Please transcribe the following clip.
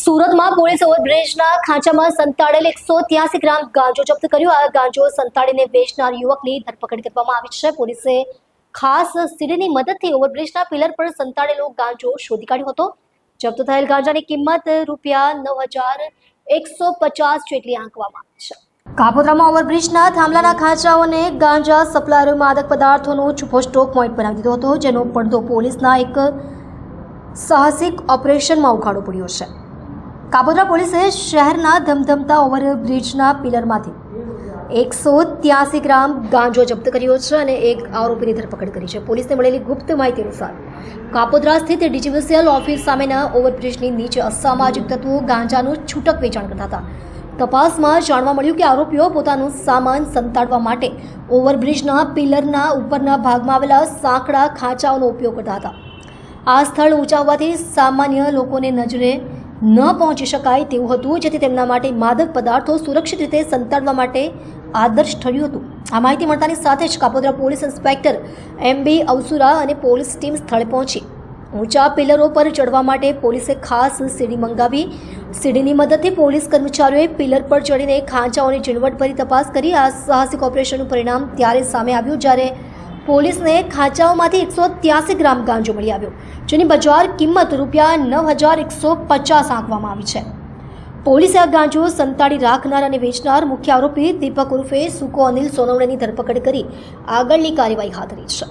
સુરતમાં પોલીસે ઓવરબ્રિજના ખાંચામાં સંતાડેલ 183 ગ્રામ ગાંજો જપ્ત કર્યો। આ ગાંજો સંતાડીને વેચનાર યુવકની ધરપકડ કરવામાં આવી છે। પોલીસે ખાસ સીડીની મદદથી ઓવરબ્રિજના પિલર પર સંતાડેલો ગાંજો શોધી કાઢ્યો હતો। જપ્ત થયેલ ગાંજાની કિંમત ₹9,150 જેટલી આંકવામાં આવી છે। કાપોદ્રામાં ઓવરબ્રિજના થાંભલાના ખાંચાઓને ગાંજા સપ્લાયરો માદક પદાર્થોનો છુપો સ્ટોક પોઈન્ટ બનાવી દીધો હતો, જેનો પડદો પોલીસના એક સાહસિક ઓપરેશનમાં ઉઘાડો પડ્યો છે। કાપોદ્રા પોલીસે શહેરના ધમધમતા ઓવરબ્રિજના પિલરમાંથી 183 ગ્રામ ગાંજો જપ્ત કર્યો છે અને એક આરોપીની ધરપકડ કરી છે। પોલીસને મળેલી ગુપ્ત માહિતી અનુસાર કાપોદ્રા સ્થિત ડીજીવીસીએલ ઓફિસ સામેના ઓવરબ્રિજની નીચે અસામાજિક તત્વો ગાંજાનું છૂટક વેચાણ કરતા હતા। તપાસમાં જાણવા મળ્યું કે આરોપીઓ પોતાનું સામાન સંતાડવા માટે ઓવરબ્રિજના પિલરના ઉપરના ભાગમાં આવેલા સાંકડા ખાંચાઓનો ઉપયોગ કરતા હતા। આ સ્થળ ઊંચા હોવાથી સામાન્ય લોકોને નજરે ન પહોંચી શકાય તેવું હતું, જેથી તેમના માટે માદક પદાર્થો સુરક્ષિત રીતે સંતાડવા માટે આદર્શ ઠર્યું હતું। આ માહિતી મળતાની સાથે જ કાપોદ્રા પોલીસ ઇન્સ્પેક્ટર MB અવસુરા અને પોલીસ ટીમ સ્થળે પહોંચી ઊંચા પિલરો પર ચડવા માટે પોલીસે ખાસ સીડી મંગાવી। સીડીની મદદથી પોલીસ કર્મચારીઓએ પિલર પર ચડીને ખાંચાઓની ઝીણવટભરી તપાસ કરી। આ સાહસિક ઓપરેશનનું પરિણામ ત્યારે સામે આવ્યું જ્યારે પોલીસને ખાંચાઓમાંથી 183 ગ્રામ ગાંજો મળી આવ્યો, જેની બજાર કિંમત ₹9,150 આંકવામાં આવી છે। પોલીસે આ ગાંજો સંતાડી રાખનાર અને વેચનાર મુખ્ય આરોપી દીપક ઉર્ફે સુકો અનિલ સોનવણેની ધરપકડ કરી આગળની કાર્યવાહી હાથ ધરી છે।